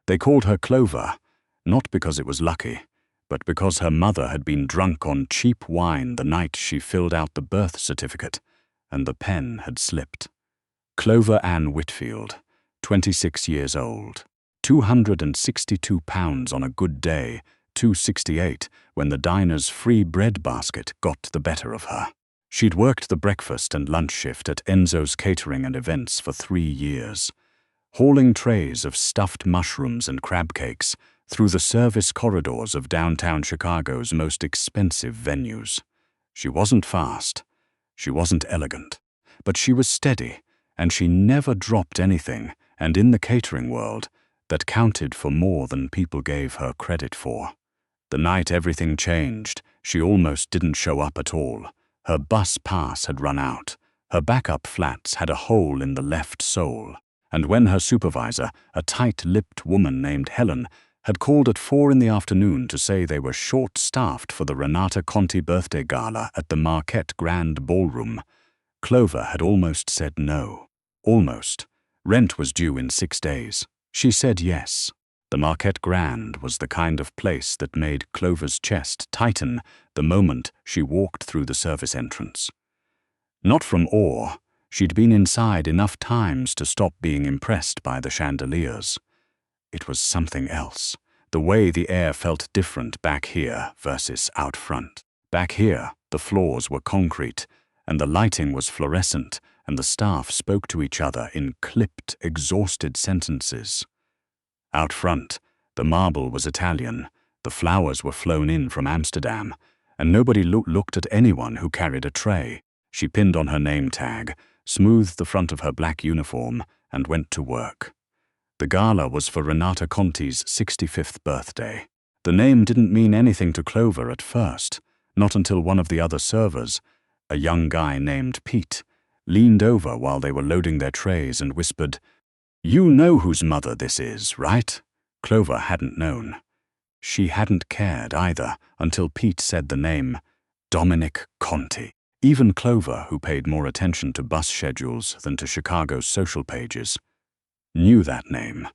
They called her Clover, not because it was lucky, but because her mother had been drunk on cheap wine the night she filled out the birth certificate, and the pen had slipped. Clover Ann Whitfield, 26 years old, 262 pounds on a good day, 268 when the diner's free bread basket got the better of her. She'd worked the breakfast and lunch shift at Enzo's Catering and Events for 3 years, hauling trays of stuffed mushrooms and crab cakes through the service corridors of downtown Chicago's most expensive venues. She wasn't fast, she wasn't elegant, but she was steady, and she never dropped anything, and in the catering world, that counted for more than people gave her credit for. The night everything changed, she almost didn't show up at all. Her bus pass had run out, her backup flats had a hole in the left sole, and when her supervisor, a tight-lipped woman named Helen, had called at 4 in the afternoon to say they were short-staffed for the Renata Conti birthday gala at the Marquette Grand Ballroom, Clover had almost said no. Almost. Rent was due in 6 days. She said yes. The Marquette Grand was the kind of place that made Clover's chest tighten the moment she walked through the service entrance. Not from awe, she'd been inside enough times to stop being impressed by the chandeliers. It was something else. The way the air felt different back here versus out front. Back here, the floors were concrete, and the lighting was fluorescent, and the staff spoke to each other in clipped, exhausted sentences. Out front, the marble was Italian, the flowers were flown in from Amsterdam, and nobody looked at anyone who carried a tray. She pinned on her name tag, smoothed the front of her black uniform, and went to work. The gala was for Renata Conti's 65th birthday. The name didn't mean anything to Clover at first, not until one of the other servers, a young guy named Pete, leaned over while they were loading their trays and whispered, "You know whose mother this is, right?" Clover hadn't known. She hadn't cared either until Pete said the name, Dominic Conti. Even Clover, who paid more attention to bus schedules than to Chicago's social pages, knew that name.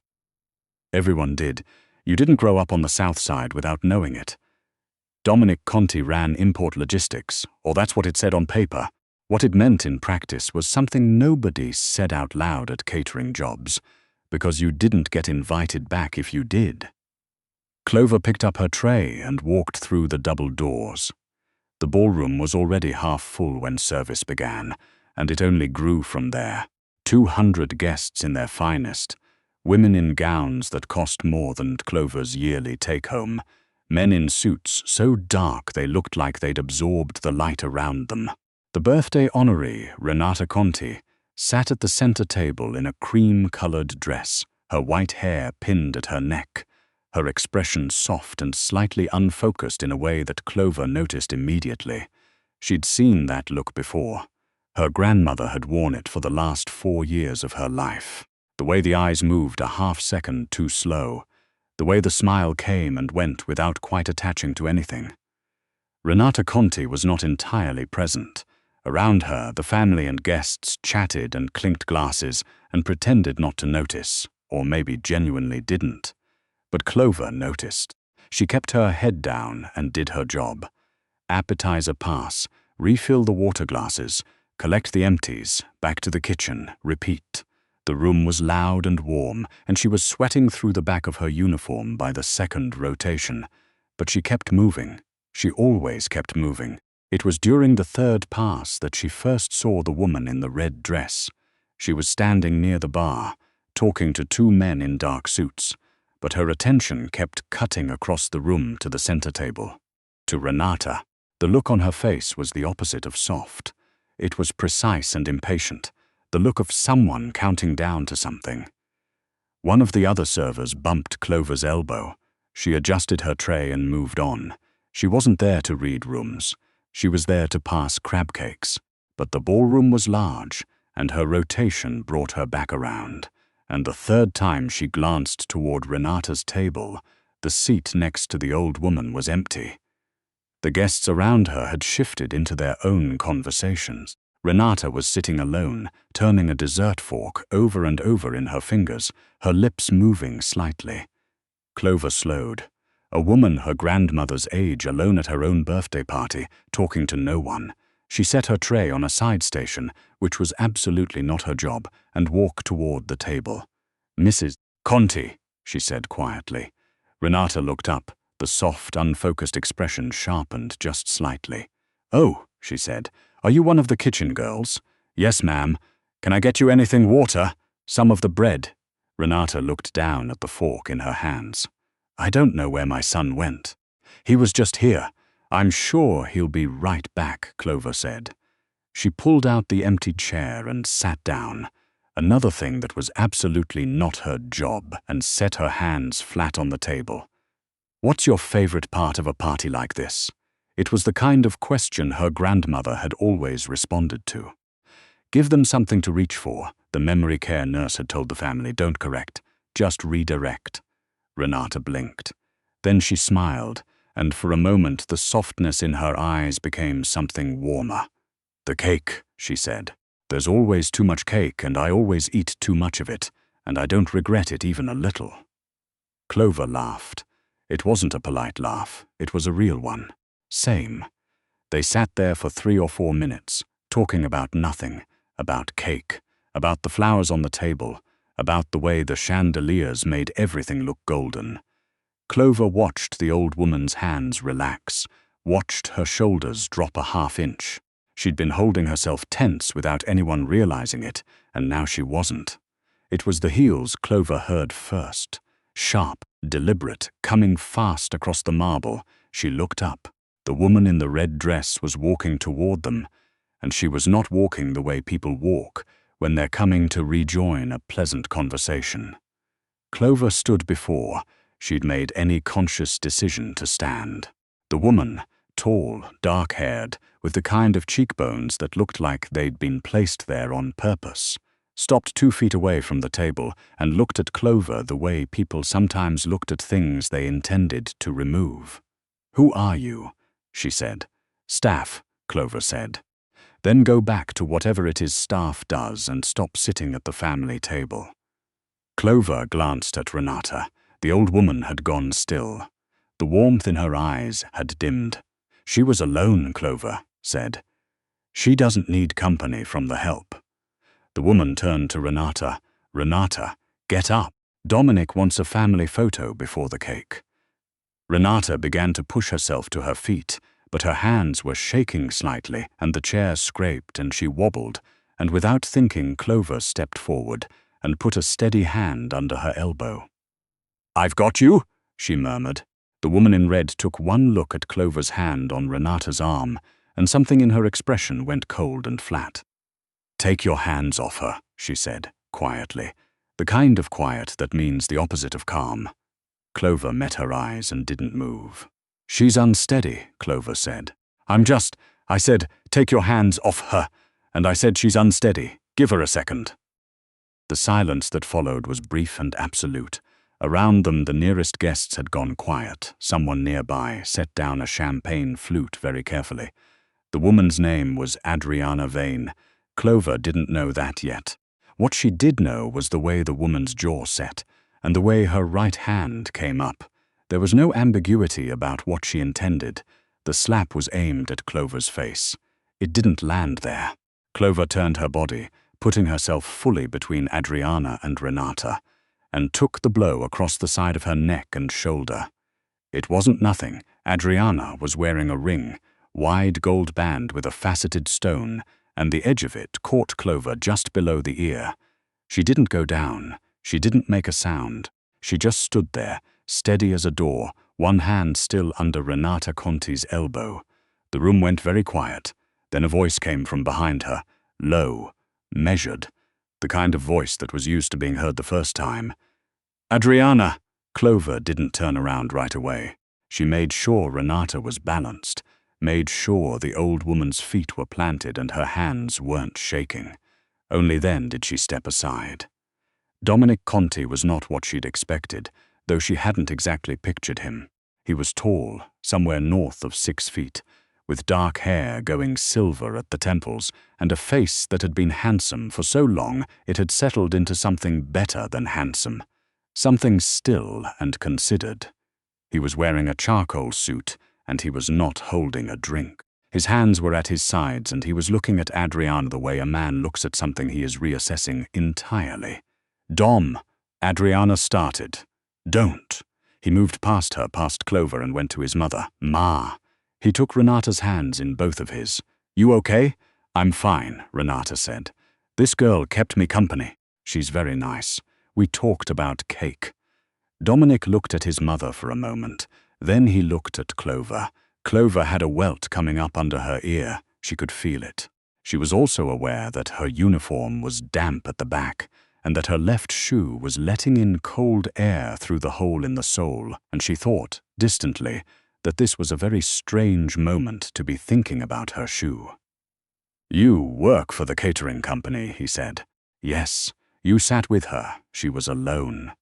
Everyone did. You didn't grow up on the South Side without knowing it. Dominic Conti ran import logistics, or that's what it said on paper. What it meant in practice was something nobody said out loud at catering jobs, because you didn't get invited back if you did. Clover picked up her tray and walked through the double doors. The ballroom was already half full when service began, and it only grew from there. 200 guests in their finest, women in gowns that cost more than Clover's yearly take-home, men in suits so dark they looked like they'd absorbed the light around them. The birthday honoree, Renata Conti, sat at the center table in a cream-colored dress, her white hair pinned at her neck, her expression soft and slightly unfocused in a way that Clover noticed immediately. She'd seen that look before. Her grandmother had worn it for the last 4 years of her life. The way the eyes moved a half-second too slow. The way the smile came and went without quite attaching to anything. Renata Conti was not entirely present. Around her, the family and guests chatted and clinked glasses and pretended not to notice, or maybe genuinely didn't. But Clover noticed. She kept her head down and did her job. Appetizer pass, refill the water glasses, collect the empties, back to the kitchen, repeat. The room was loud and warm, and she was sweating through the back of her uniform by the second rotation. But she kept moving. She always kept moving. It was during the third pass that she first saw the woman in the red dress. She was standing near the bar, talking to 2 men in dark suits, but her attention kept cutting across the room to the center table. To Renata, the look on her face was the opposite of soft. It was precise and impatient, the look of someone counting down to something. One of the other servers bumped Clover's elbow. She adjusted her tray and moved on. She wasn't there to read rooms. She was there to pass crab cakes. But the ballroom was large, and her rotation brought her back around. And the third time she glanced toward Renata's table, the seat next to the old woman was empty. The guests around her had shifted into their own conversations. Renata was sitting alone, turning a dessert fork over and over in her fingers, her lips moving slightly. Clover slowed. A woman her grandmother's age alone at her own birthday party, talking to no one. She set her tray on a side station, which was absolutely not her job, and walked toward the table. "Mrs. Conti," she said quietly. Renata looked up, the soft, unfocused expression sharpened just slightly. "Oh," she said, "are you one of the kitchen girls?" "Yes, ma'am. Can I get you anything water? Some of the bread?" Renata looked down at the fork in her hands. "I don't know where my son went. He was just here. I'm sure he'll be right back," Clover said. She pulled out the empty chair and sat down, another thing that was absolutely not her job, and set her hands flat on the table. "What's your favorite part of a party like this?" It was the kind of question her grandmother had always responded to. "Give them something to reach for," the memory care nurse had told the family. "Don't correct, just redirect." Renata blinked. Then she smiled, and for a moment the softness in her eyes became something warmer. "The cake," she said. "There's always too much cake, and I always eat too much of it, and I don't regret it even a little." Clover laughed. It wasn't a polite laugh, it was a real one. Same. They sat there for 3 or 4 minutes, talking about nothing, about cake, about the flowers on the table, about the way the chandeliers made everything look golden. Clover watched the old woman's hands relax, watched her shoulders drop a half-inch. She'd been holding herself tense without anyone realizing it, and now she wasn't. It was the heels Clover heard first. Sharp, deliberate, coming fast across the marble. She looked up. The woman in the red dress was walking toward them, and she was not walking the way people walk when they're coming to rejoin a pleasant conversation. Clover stood before she'd made any conscious decision to stand. The woman, tall, dark-haired, with the kind of cheekbones that looked like they'd been placed there on purpose, stopped 2 feet away from the table and looked at Clover the way people sometimes looked at things they intended to remove. "Who are you?" she said. "Staff," Clover said. "Then go back to whatever it is staff does and stop sitting at the family table." Clover glanced at Renata. The old woman had gone still. The warmth in her eyes had dimmed. "She was alone," Clover said. "She doesn't need company from the help." The woman turned to Renata. "Renata, get up. Dominic wants a family photo before the cake." Renata began to push herself to her feet, but her hands were shaking slightly, and the chair scraped and she wobbled, and without thinking Clover stepped forward and put a steady hand under her elbow. "I've got you," she murmured. The woman in red took one look at Clover's hand on Renata's arm, and something in her expression went cold and flat. "Take your hands off her," she said, quietly, the kind of quiet that means the opposite of calm. Clover met her eyes and didn't move. "She's unsteady," Clover said. I said, take your hands off her, and I said she's unsteady. Give her a second." The silence that followed was brief and absolute. Around them, the nearest guests had gone quiet. Someone nearby set down a champagne flute very carefully. The woman's name was Adriana Vane. Clover didn't know that yet. What she did know was the way the woman's jaw set, and the way her right hand came up. There was no ambiguity about what she intended. The slap was aimed at Clover's face. It didn't land there. Clover turned her body, putting herself fully between Adriana and Renata, and took the blow across the side of her neck and shoulder. It wasn't nothing. Adriana was wearing a ring, wide gold band with a faceted stone, and the edge of it caught Clover just below the ear. She didn't go down. She didn't make a sound. She just stood there, steady as a door, one hand still under Renata Conti's elbow. The room went very quiet. Then a voice came from behind her, low, measured, the kind of voice that was used to being heard the first time. "Adriana!" Clover didn't turn around right away. She made sure Renata was balanced, made sure the old woman's feet were planted and her hands weren't shaking. Only then did she step aside. Dominic Conti was not what she'd expected, though she hadn't exactly pictured him. He was tall, somewhere north of 6 feet, with dark hair going silver at the temples, and a face that had been handsome for so long it had settled into something better than handsome. something still and considered. He was wearing a charcoal suit, and he was not holding a drink. His hands were at his sides, and he was looking at Adriana the way a man looks at something he is reassessing entirely. "Dom," Adriana started. "Don't." He moved past her, past Clover, and went to his mother. "Ma." He took Renata's hands in both of his. "You okay?" "I'm fine," Renata said. "This girl kept me company. She's very nice. We talked about cake." Dominic looked at his mother for a moment. Then he looked at Clover. Clover had a welt coming up under her ear. She could feel it. She was also aware that her uniform was damp at the back, and that her left shoe was letting in cold air through the hole in the sole, and she thought, distantly, that this was a very strange moment to be thinking about her shoe. "You work for the catering company," he said. "Yes, you sat with her. She was alone."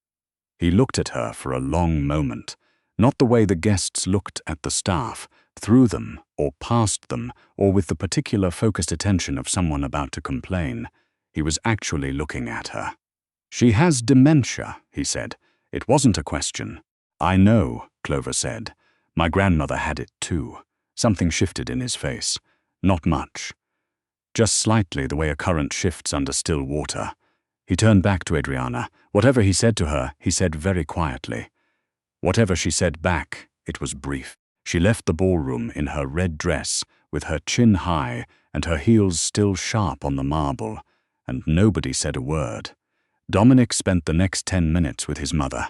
He looked at her for a long moment, not the way the guests looked at the staff, through them or past them, or with the particular focused attention of someone about to complain. He was actually looking at her. "She has dementia," he said. It wasn't a question. "I know," Clover said. "My grandmother had it too." Something shifted in his face. Not much. Just slightly, the way a current shifts under still water. He turned back to Adriana. Whatever he said to her, he said very quietly. Whatever she said back, it was brief. She left the ballroom in her red dress, with her chin high and her heels still sharp on the marble, and nobody said a word. Dominic spent the next 10 minutes with his mother.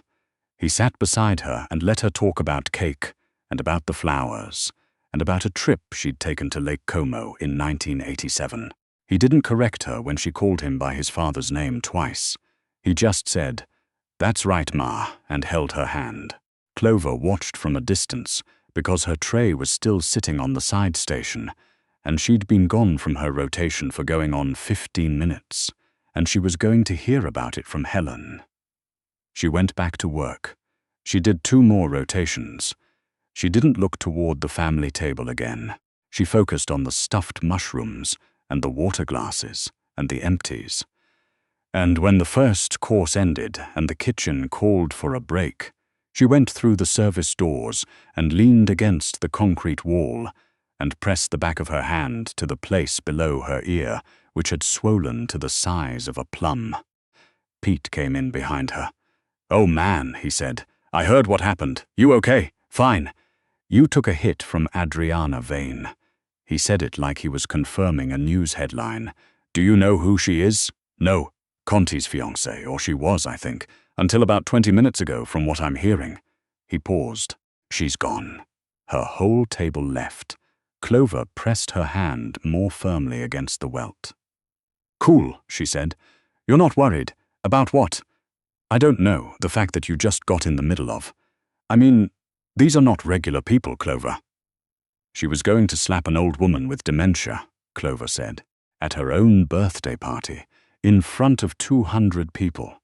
He sat beside her and let her talk about cake, and about the flowers, and about a trip she'd taken to Lake Como in 1987. He didn't correct her when she called him by his father's name twice. He just said, "That's right, Ma," and held her hand. Clover watched from a distance, because her tray was still sitting on the side station, and she'd been gone from her rotation for going on 15 minutes, and she was going to hear about it from Helen. She went back to work. She did 2 more rotations. She didn't look toward the family table again. She focused on the stuffed mushrooms and the water glasses and the empties. And when the first course ended and the kitchen called for a break, she went through the service doors and leaned against the concrete wall and pressed the back of her hand to the place below her ear, which had swollen to the size of a plum. Pete came in behind her. "Oh man," he said. "I heard what happened. You okay?" "Fine." "You took a hit from Adriana Vane." He said it like he was confirming a news headline. "Do you know who she is?" "No. Conti's fiancée, or she was, I think, until about 20 minutes ago, from what I'm hearing." He paused. "She's gone." Her whole table left. Clover pressed her hand more firmly against the welt. "Cool," she said. "You're not worried. About what?" "I don't know, the fact that you just got in the middle of. I mean, these are not regular people, Clover." She was going to slap an old woman with dementia, Clover said, at her own birthday party, in front of 200 people.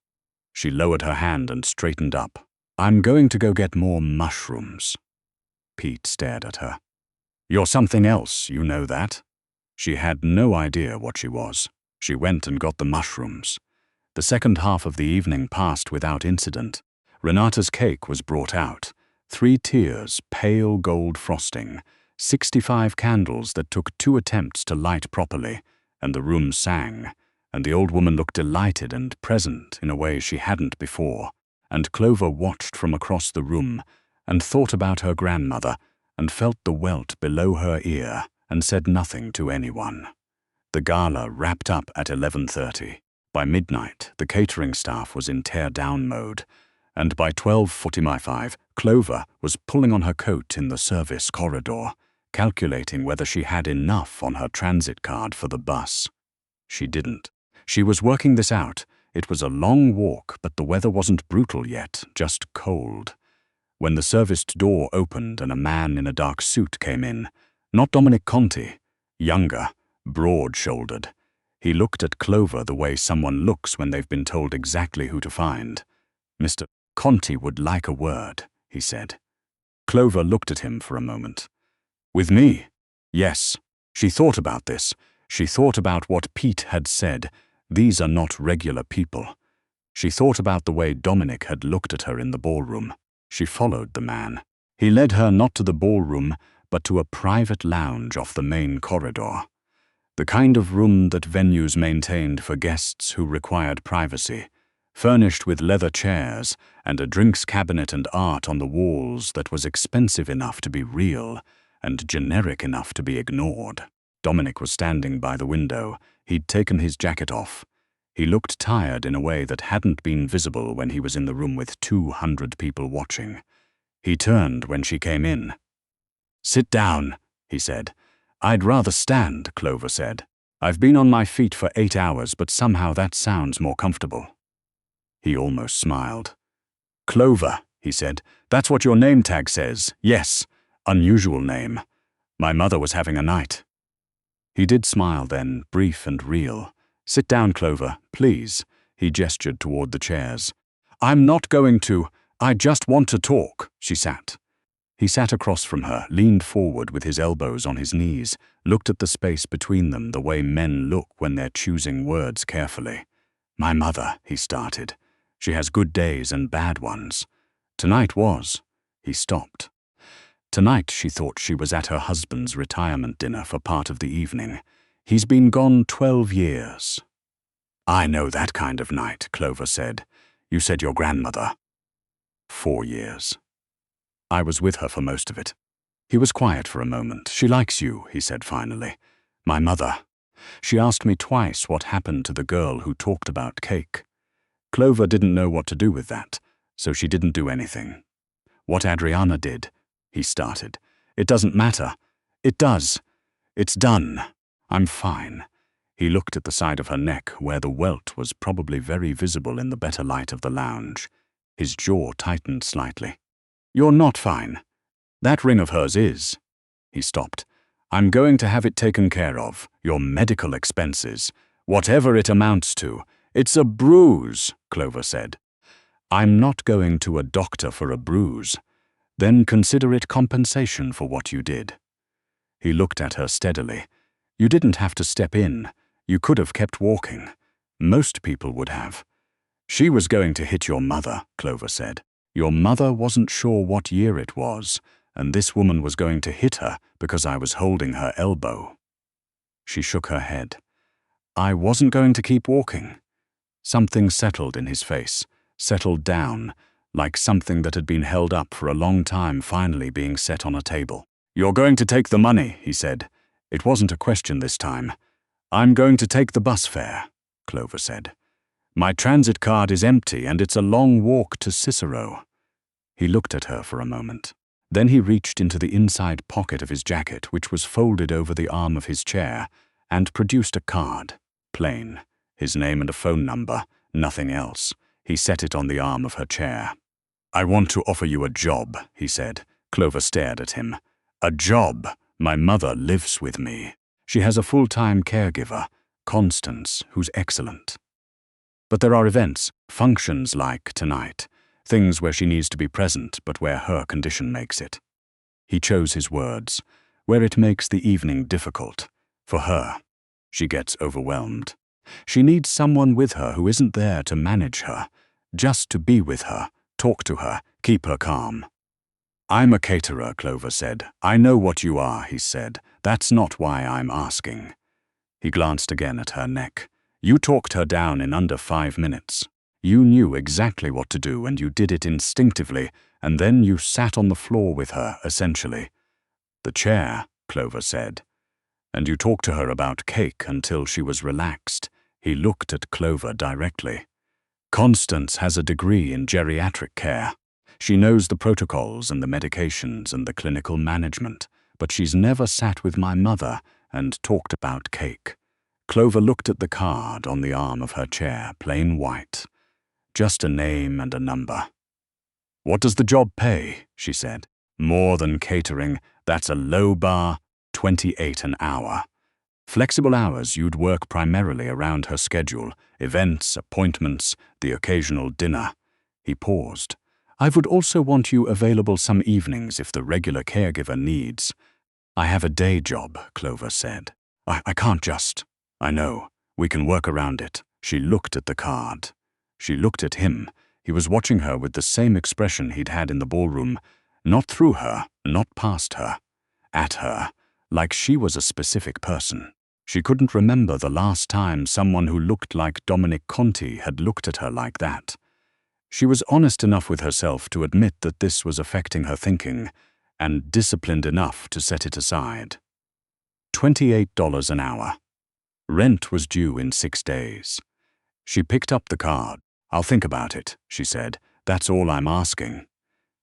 She lowered her hand and straightened up. "I'm going to go get more mushrooms." Pete stared at her. "You're something else, you know that?" She had no idea what she was. She went and got the mushrooms. The second half of the evening passed without incident. Renata's cake was brought out. 3 tiers, pale gold frosting, 65 candles that took 2 attempts to light properly, and the room sang, and the old woman looked delighted and present in a way she hadn't before, and Clover watched from across the room and thought about her grandmother and felt the welt below her ear and said nothing to anyone. The gala wrapped up at 11:30. By midnight, the catering staff was in tear-down mode, and by 12:45, Clover was pulling on her coat in the service corridor, calculating whether she had enough on her transit card for the bus. She didn't. She was working this out. It was a long walk, but the weather wasn't brutal yet, just cold. When the serviced door opened and a man in a dark suit came in, not Dominic Conti, younger, broad-shouldered. He looked at Clover the way someone looks when they've been told exactly who to find. "Mr. Conti would like a word," he said. Clover looked at him for a moment. "With me?" "Yes." She thought about this. She thought about what Pete had said. These are not regular people. She thought about the way Dominic had looked at her in the ballroom. She followed the man. He led her not to the ballroom, but to a private lounge off the main corridor. The kind of room that venues maintained for guests who required privacy, furnished with leather chairs and a drinks cabinet and art on the walls that was expensive enough to be real and generic enough to be ignored. Dominic was standing by the window. He'd taken his jacket off. He looked tired in a way that hadn't been visible when he was in the room with 200 people watching. He turned when she came in. "Sit down," he said. "I'd rather stand," Clover said. "I've been on my feet for 8 hours, but somehow that sounds more comfortable." He almost smiled. "Clover," he said. "That's what your name tag says. Yes, unusual name. My mother was having a night." He did smile then, brief and real. "Sit down, Clover, please." He gestured toward the chairs. "I'm not going to. I just want to talk." She sat. He sat across from her, leaned forward with his elbows on his knees, looked at the space between them the way men look when they're choosing words carefully. "My mother," he started. "She has good days and bad ones. Tonight was." He stopped. Tonight she thought she was at her husband's retirement dinner for part of the evening. He's been gone 12 years. "I know that kind of night," Clover said. "You said your grandmother." 4 years. "I was with her for most of it." He was quiet for a moment. "She likes you," he said finally. "My mother. She asked me twice what happened to the girl who talked about cake." Clover didn't know what to do with that, so she didn't do anything. "What Adriana did," he started. "It doesn't matter." "It does. It's done. I'm fine." He looked at the side of her neck, where the welt was probably very visible in the better light of the lounge. His jaw tightened slightly. "You're not fine. That ring of hers is." He stopped. "I'm going to have it taken care of. Your medical expenses. Whatever it amounts to. It's a bruise," Clover said. "I'm not going to a doctor for a bruise." "Then consider it compensation for what you did." He looked at her steadily. "You didn't have to step in. You could have kept walking. Most people would have." "She was going to hit your mother," Clover said. "Your mother wasn't sure what year it was, and this woman was going to hit her because I was holding her elbow." She shook her head. "I wasn't going to keep walking." Something settled in his face, settled down, like something that had been held up for a long time finally being set on a table. "You're going to take the money," he said. It wasn't a question this time. "I'm going to take the bus fare," Clover said. "My transit card is empty and it's a long walk to Cicero." He looked at her for a moment. Then he reached into the inside pocket of his jacket, which was folded over the arm of his chair, and produced a card. Plain. His name and a phone number, nothing else. He set it on the arm of her chair. "I want to offer you a job," he said. Clover stared at him. "A job? My mother lives with me. She has a full-time caregiver, Constance, who's excellent. But there are events, functions like tonight, things where she needs to be present but where her condition makes it." He chose his words. "Where it makes the evening difficult. For her. She gets overwhelmed. She needs someone with her who isn't there to manage her, just to be with her, talk to her, keep her calm." "I'm a caterer," Clover said. "I know what you are," he said. "That's not why I'm asking." He glanced again at her neck. "You talked her down in under 5 minutes. You knew exactly what to do and you did it instinctively, and then you sat on the floor with her, essentially." "The chair," Clover said. "And you talked to her about cake until she was relaxed." He looked at Clover directly. "Constance has a degree in geriatric care. She knows the protocols and the medications and the clinical management, but she's never sat with my mother and talked about cake." Clover looked at the card on the arm of her chair, plain white. Just a name and a number. "What does the job pay?" she said. "More than catering. That's a low bar, 28 an hour. Flexible hours. You'd work primarily around her schedule, events, appointments, the occasional dinner." He paused. "I would also want you available some evenings if the regular caregiver needs." "I have a day job," Clover said. I can't just." "I know. We can work around it." She looked at the card. She looked at him. He was watching her with the same expression he'd had in the ballroom. Not through her, not past her. At her, like she was a specific person. She couldn't remember the last time someone who looked like Dominic Conti had looked at her like that. She was honest enough with herself to admit that this was affecting her thinking, and disciplined enough to set it aside. $28 an hour. Rent was due in 6 days. She picked up the card. "I'll think about it," she said. "That's all I'm asking."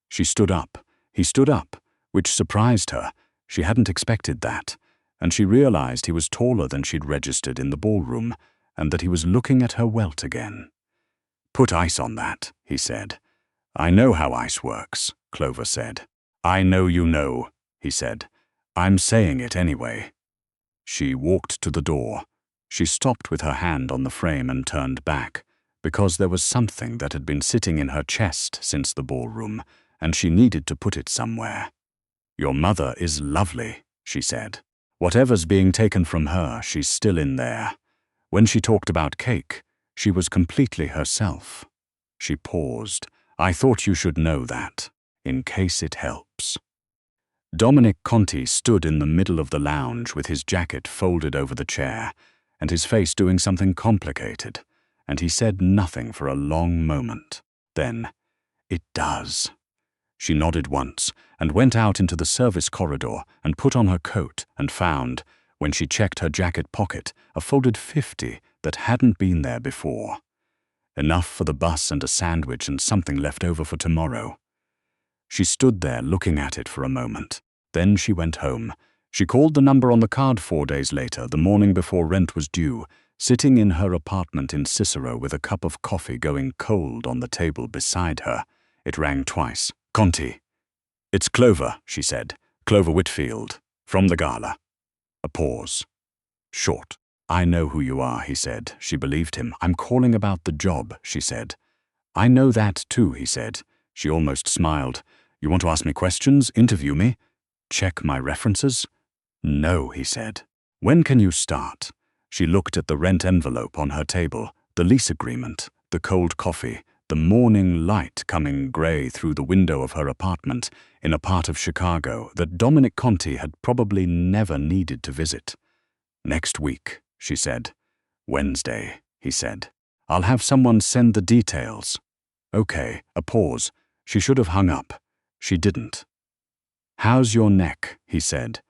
She stood up. He stood up, which surprised her. She hadn't expected that, and she realized he was taller than she'd registered in the ballroom, and that he was looking at her welt again. "Put ice on that," he said. "I know how ice works," Clover said. "I know you know," he said. "I'm saying it anyway." She walked to the door. She stopped with her hand on the frame and turned back, because there was something that had been sitting in her chest since the ballroom, and she needed to put it somewhere. "Your mother is lovely," she said. "Whatever's being taken from her, she's still in there. When she talked about cake, she was completely herself." She paused. "I thought you should know that, in case it helps." Dominic Conti stood in the middle of the lounge with his jacket folded over the chair, and his face doing something complicated, and he said nothing for a long moment. Then, "It does." She nodded once and went out into the service corridor and put on her coat and found, when she checked her jacket pocket, a folded 50 that hadn't been there before. Enough for the bus and a sandwich and something left over for tomorrow. She stood there looking at it for a moment. Then she went home. She called the number on the card 4 days later, the morning before rent was due, sitting in her apartment in Cicero with a cup of coffee going cold on the table beside her. It rang twice. "Conti." "It's Clover," she said. "Clover Whitfield. From the gala." A pause. Short. "I know who you are," he said. She believed him. "I'm calling about the job," she said. "I know that too," he said. She almost smiled. "You want to ask me questions? Interview me? Check my references?" "No," he said. "When can you start?" She looked at the rent envelope on her table, the lease agreement, the cold coffee, the morning light coming grey through the window of her apartment in a part of Chicago that Dominic Conti had probably never needed to visit. "Next week," she said. "Wednesday," he said. "I'll have someone send the details." "Okay." A pause. She should have hung up. She didn't. "How's your neck?" he said.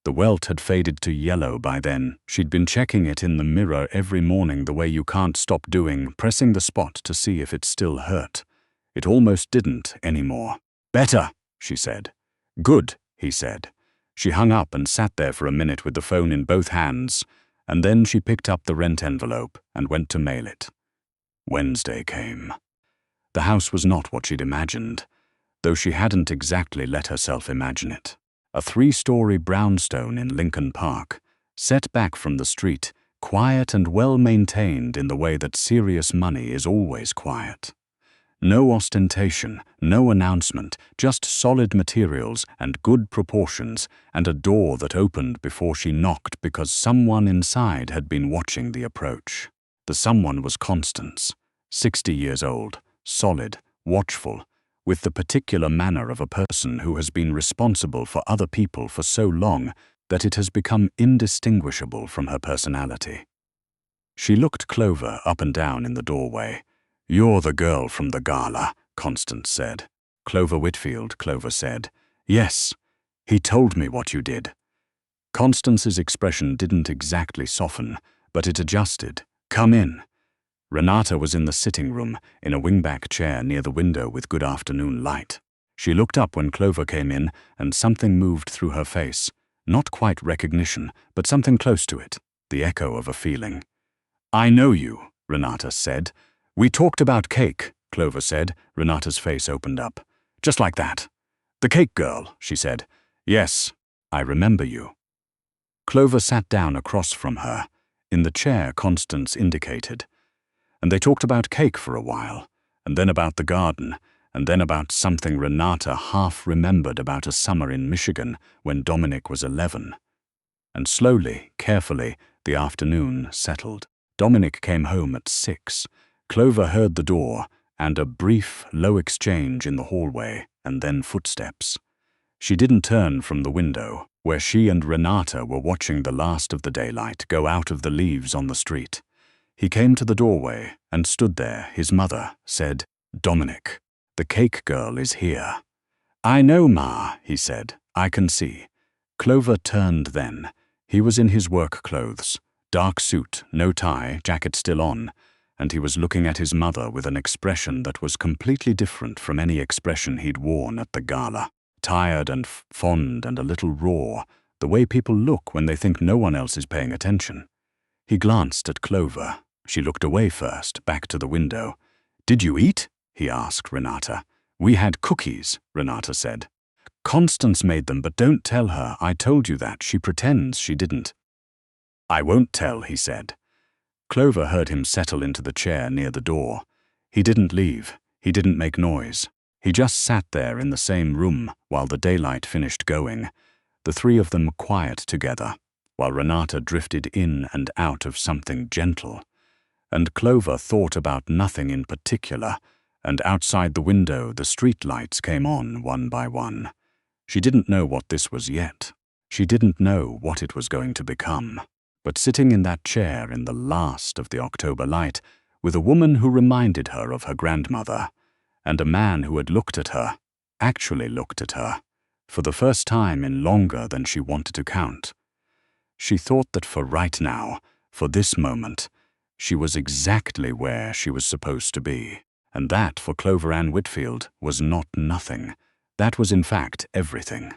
The welt had faded to yellow by then. She'd been checking it in the mirror every morning the way you can't stop doing, pressing the spot to see if it still hurt. It almost didn't anymore. "Better," she said. "Good," he said. She hung up and sat there for a minute with the phone in both hands, and then she picked up the rent envelope and went to mail it. Wednesday came. The house was not what she'd imagined, though she hadn't exactly let herself imagine it. A 3-story brownstone in Lincoln Park, set back from the street, quiet and well-maintained in the way that serious money is always quiet. No ostentation, no announcement, just solid materials and good proportions, and a door that opened before she knocked because someone inside had been watching the approach. The someone was Constance, 60 years old, solid, watchful, with the particular manner of a person who has been responsible for other people for so long that it has become indistinguishable from her personality. She looked Clover up and down in the doorway. "You're the girl from the gala," Constance said. "Clover Whitfield," Clover said. "Yes. He told me what you did." Constance's expression didn't exactly soften, but it adjusted. "Come in." Renata was in the sitting room, in a wingback chair near the window with good afternoon light. She looked up when Clover came in, and something moved through her face. Not quite recognition, but something close to it, the echo of a feeling. "I know you," Renata said. "We talked about cake," Clover said. Renata's face opened up. "Just like that." "The cake girl," she said. "Yes, I remember you." Clover sat down across from her, in the chair Constance indicated. And they talked about cake for a while, and then about the garden, and then about something Renata half remembered about a summer in Michigan when Dominic was 11. And slowly, carefully, the afternoon settled. Dominic came home at 6. Clover heard the door and a brief, low exchange in the hallway, and then footsteps. She didn't turn from the window, where she and Renata were watching the last of the daylight go out of the leaves on the street. He came to the doorway and stood there. His mother said, "Dominic, the cake girl is here." "I know, Ma," he said. "I can see." Clover turned then. He was in his work clothes, dark suit, no tie, jacket still on, and he was looking at his mother with an expression that was completely different from any expression he'd worn at the gala. Tired and fond and a little raw, the way people look when they think no one else is paying attention. He glanced at Clover. She looked away first, back to the window. "Did you eat?" he asked Renata. "We had cookies," Renata said. "Constance made them, but don't tell her. I told you that. She pretends she didn't." "I won't tell," he said. Clover heard him settle into the chair near the door. He didn't leave. He didn't make noise. He just sat there in the same room while the daylight finished going, the three of them quiet together, while Renata drifted in and out of something gentle. And Clover thought about nothing in particular, and outside the window the street lights came on one by one. She didn't know what this was yet. She didn't know what it was going to become. But sitting in that chair in the last of the October light, with a woman who reminded her of her grandmother, and a man who had looked at her, actually looked at her, for the first time in longer than she wanted to count, she thought that for right now, for this moment, she was exactly where she was supposed to be. And that, for Clover Whitfield, was not nothing. That was in fact everything.